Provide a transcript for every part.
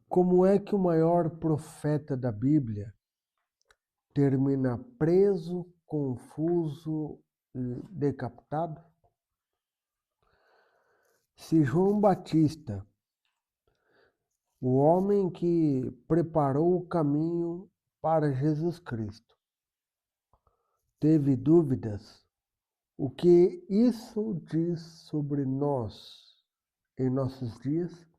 Como é que o maior profeta da Bíblia termina preso, confuso e decapitado? Se João Batista, o homem que preparou o caminho para Jesus Cristo, teve dúvidas, o que isso diz sobre nós em nossos dias?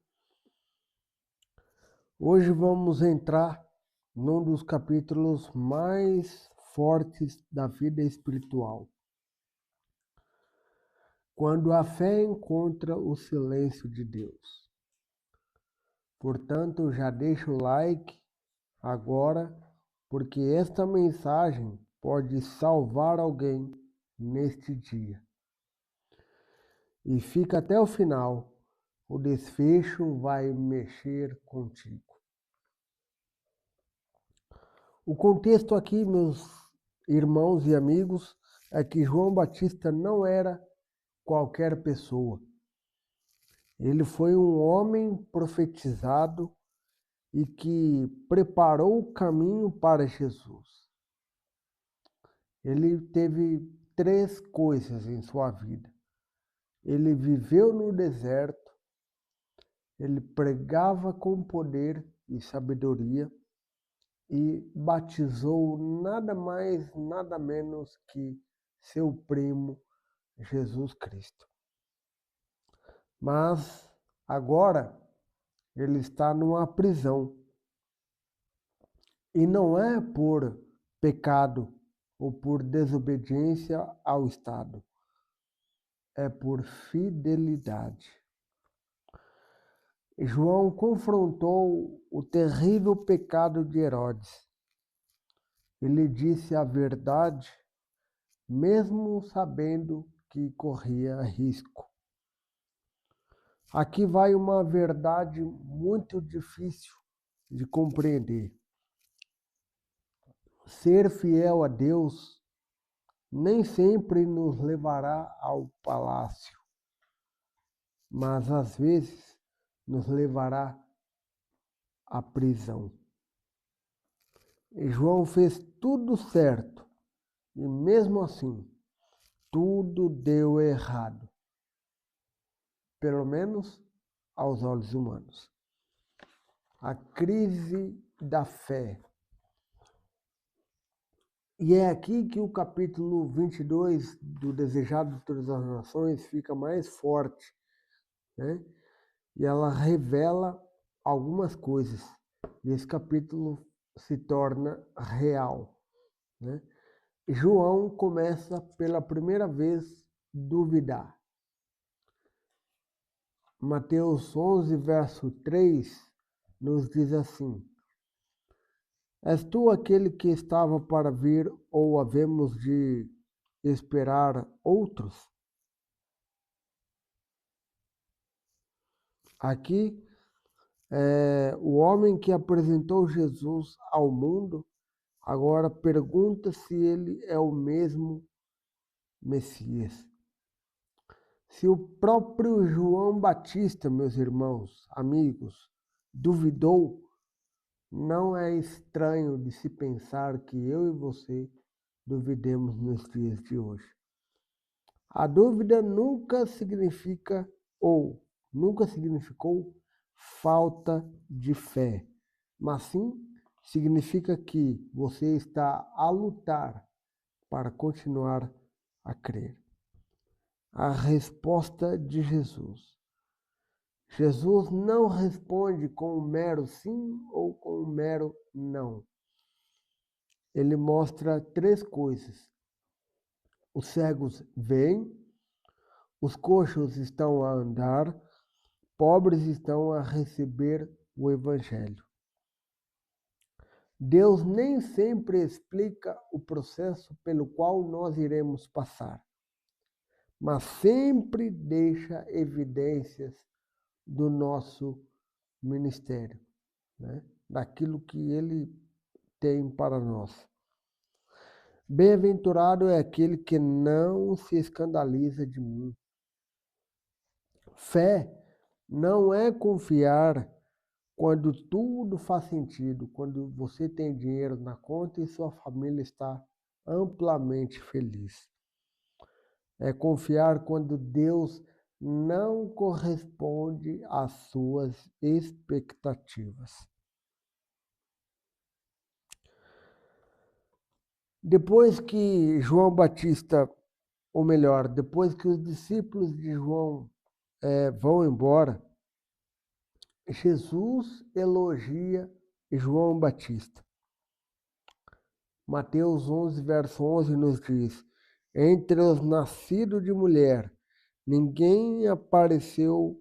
Hoje vamos entrar num dos capítulos mais fortes da vida espiritual. Quando a fé encontra o silêncio de Deus. Portanto, já deixa o like agora, porque esta mensagem pode salvar alguém neste dia. E fica até o final, o desfecho vai mexer contigo. O contexto aqui, meus irmãos e amigos, é que João Batista não era qualquer pessoa. Ele foi um homem profetizado e que preparou o caminho para Jesus. Ele teve 3 coisas em sua vida. Ele viveu no deserto, ele pregava com poder e sabedoria e batizou nada mais, nada menos que seu primo Jesus Cristo. Mas agora ele está numa prisão. E não é por pecado ou por desobediência ao Estado. É por fidelidade. João confrontou o terrível pecado de Herodes. Ele disse a verdade, mesmo sabendo que corria risco. Aqui vai uma verdade muito difícil de compreender. Ser fiel a Deus nem sempre nos levará ao palácio, mas às vezes nos levará à prisão. E João fez tudo certo, e mesmo assim, tudo deu errado, pelo menos aos olhos humanos. A crise da fé. E é aqui que o capítulo 22 do Desejado de Todas as Nações fica mais forte, né? E ela revela algumas coisas. E esse capítulo se torna real, né? João começa pela primeira vez duvidar. Mateus 11, verso 3, nos diz assim: És tu aquele que estava para vir, ou havemos de esperar outros? Aqui, o homem que apresentou Jesus ao mundo, agora pergunta se ele é o mesmo Messias. Se o próprio João Batista, meus irmãos, amigos, duvidou, não é estranho de se pensar que eu e você duvidemos nos dias de hoje. A dúvida nunca significa ou nunca significou falta de fé, mas sim significa que você está a lutar para continuar a crer. A resposta de Jesus. Jesus não responde com um mero sim ou com um mero não. Ele mostra 3 coisas. Os cegos veem, os coxos estão a andar, pobres estão a receber o Evangelho. Deus nem sempre explica o processo pelo qual nós iremos passar, mas sempre deixa evidências do nosso ministério, né? Daquilo que Ele tem para nós. Bem-aventurado é aquele que não se escandaliza de mim. Fé não é confiar quando tudo faz sentido, quando você tem dinheiro na conta e sua família está amplamente feliz. É confiar quando Deus não corresponde às suas expectativas. Depois que João Batista, ou melhor, depois que os discípulos de João vão embora, Jesus elogia João Batista. Mateus 11, verso 11 nos diz: entre os nascidos de mulher, ninguém apareceu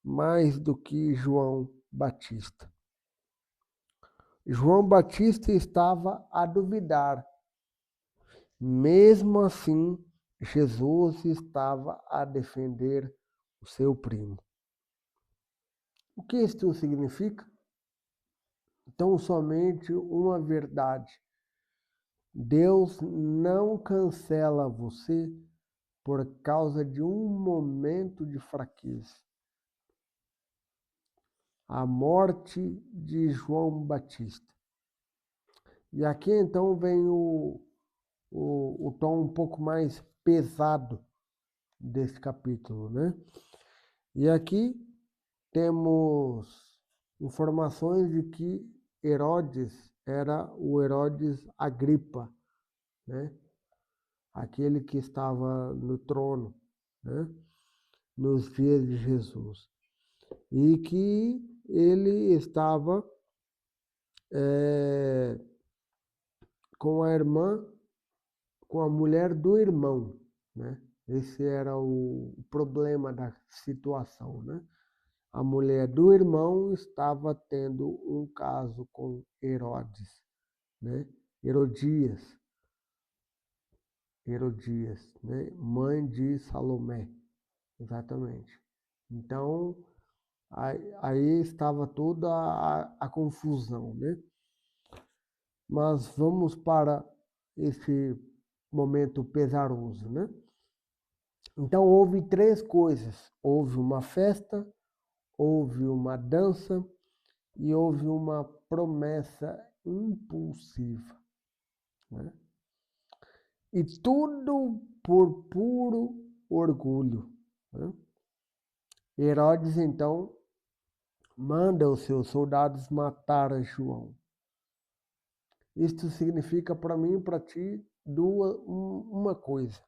mais do que João Batista. João Batista estava a duvidar. Mesmo assim, Jesus estava a defender o seu primo. O que isto significa? Tão somente uma verdade. Deus não cancela você por causa de um momento de fraqueza. A morte de João Batista. E aqui então vem o tom um pouco mais pesado desse capítulo, né? E aqui temos informações de que Herodes era o Herodes Agripa, né? Aquele que estava no trono, né? Nos dias de Jesus. E que ele estava com a irmã, com a mulher do irmão, né? Esse era o problema da situação, né? A mulher do irmão estava tendo um caso com Herodes, né? Herodias, né? Mãe de Salomé, exatamente. Então, aí estava toda a confusão, né? Mas vamos para esse momento pesaroso, né? Então, houve três coisas. Houve uma festa, houve uma dança e houve uma promessa impulsiva, né? E tudo por puro orgulho, né? Herodes, então, manda os seus soldados matar João. Isto significa para mim e para ti uma coisa.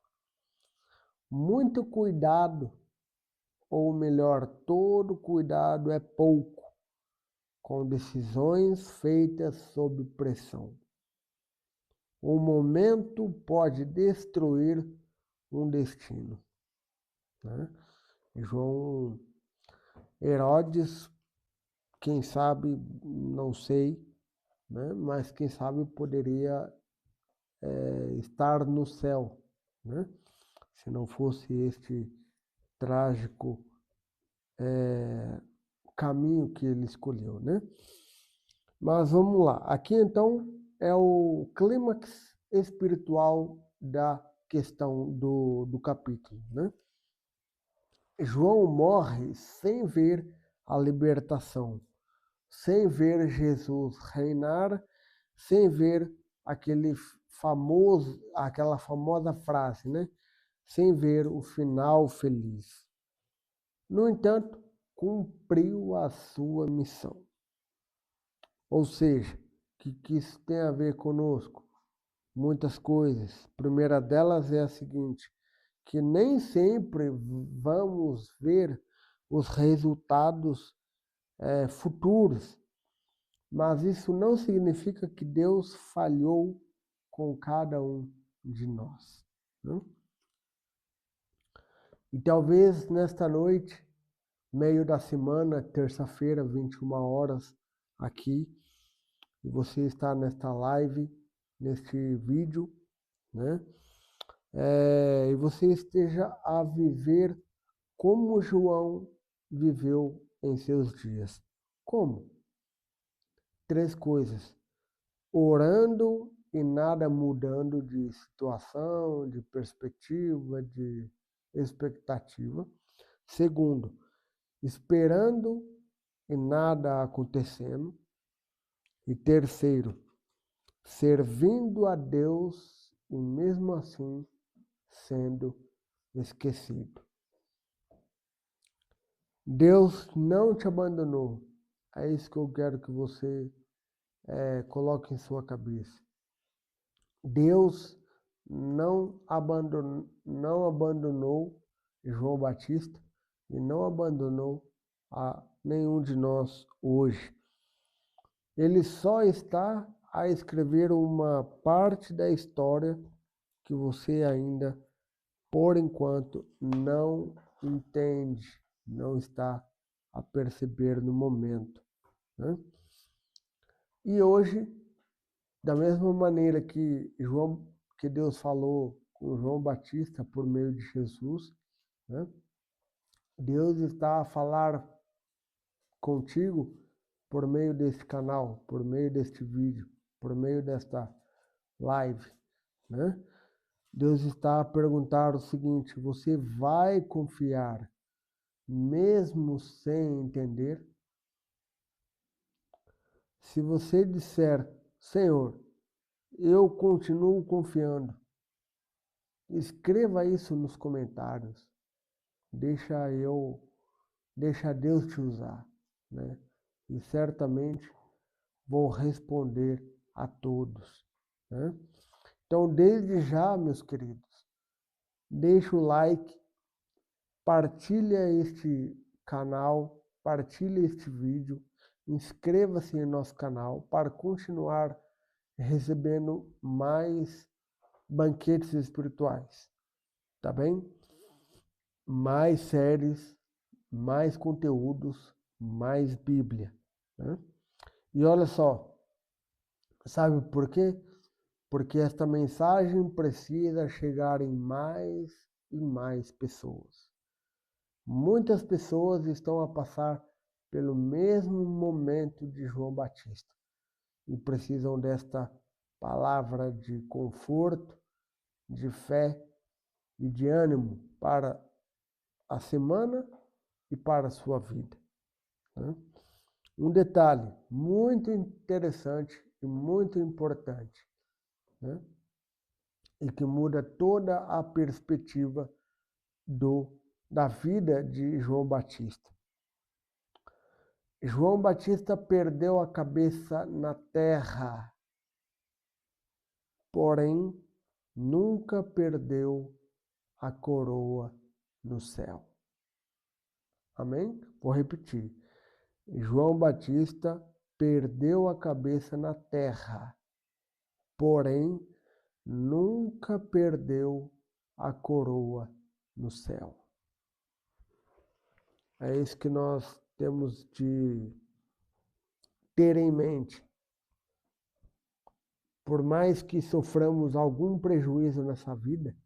Muito cuidado, ou melhor, todo cuidado é pouco, com decisões feitas sob pressão. O momento pode destruir um destino, né? João Herodes, quem sabe, não sei, né? Mas quem sabe poderia estar no céu, né? Se não fosse este trágico caminho que ele escolheu, né? Mas vamos lá. Aqui então é o clímax espiritual da questão do capítulo, né? João morre sem ver a libertação, sem ver Jesus reinar, sem ver aquela famosa frase, né? Sem ver o final feliz. No entanto, cumpriu a sua missão. Ou seja, que isso tem a ver conosco? Muitas coisas. A primeira delas é a seguinte, que nem sempre vamos ver os resultados futuros, mas isso não significa que Deus falhou com cada um de nós, né? E talvez nesta noite, meio da semana, terça-feira, 21 horas, aqui, e você está nesta live, neste vídeo, né? E você esteja a viver como João viveu em seus dias. Como? Três coisas. Orando e nada mudando de situação, de perspectiva, de expectativa. Segundo, esperando e nada acontecendo. E terceiro, servindo a Deus e mesmo assim sendo esquecido. Deus não te abandonou. É isso que eu quero que você coloque em sua cabeça. Deus não abandonou João Batista e não abandonou a nenhum de nós hoje. Ele só está a escrever uma parte da história que você ainda, por enquanto, não entende, não está a perceber no momento, né? E hoje, da mesma maneira que Deus falou com João Batista por meio de Jesus, né? Deus está a falar contigo por meio deste canal, por meio deste vídeo, por meio desta live, né? Deus está a perguntar o seguinte: você vai confiar mesmo sem entender? Se você disser, Senhor, eu continuo confiando, escreva isso nos comentários. Deixa Deus te usar, né? E certamente vou responder a todos, né? Então, desde já, meus queridos, deixa o like, partilha este canal, partilha este vídeo, inscreva-se em nosso canal para continuar recebendo mais banquetes espirituais, tá bem? Mais séries, mais conteúdos, mais Bíblia, né? E olha só, sabe por quê? Porque esta mensagem precisa chegar em mais e mais pessoas. Muitas pessoas estão a passar pelo mesmo momento de João Batista e precisam desta palavra de conforto, de fé e de ânimo para a semana e para a sua vida, né? Um detalhe muito interessante e muito importante, né? E que muda toda a perspectiva da vida de João Batista. João Batista perdeu a cabeça na terra, porém nunca perdeu a coroa no céu. Amém? Vou repetir. João Batista perdeu a cabeça na terra, porém nunca perdeu a coroa no céu. É isso que nós temos de ter em mente. Por mais que soframos algum prejuízo nessa vida,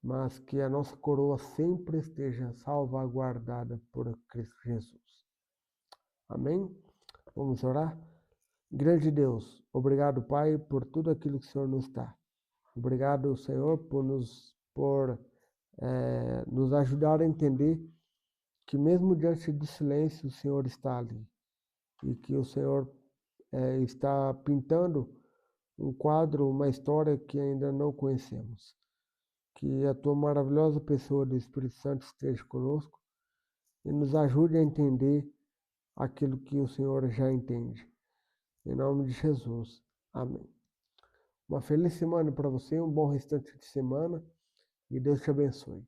mas que a nossa coroa sempre esteja salvaguardada por Cristo Jesus. Amém? Vamos orar? Grande Deus, obrigado, Pai, por tudo aquilo que o Senhor nos dá. Obrigado, Senhor, por nos ajudar a entender que mesmo diante de silêncio, o Senhor está ali. E que o Senhor está pintando um quadro, uma história que ainda não conhecemos. Que a tua maravilhosa pessoa do Espírito Santo esteja conosco e nos ajude a entender aquilo que o Senhor já entende. Em nome de Jesus. Amém. Uma feliz semana para você, um bom restante de semana e Deus te abençoe.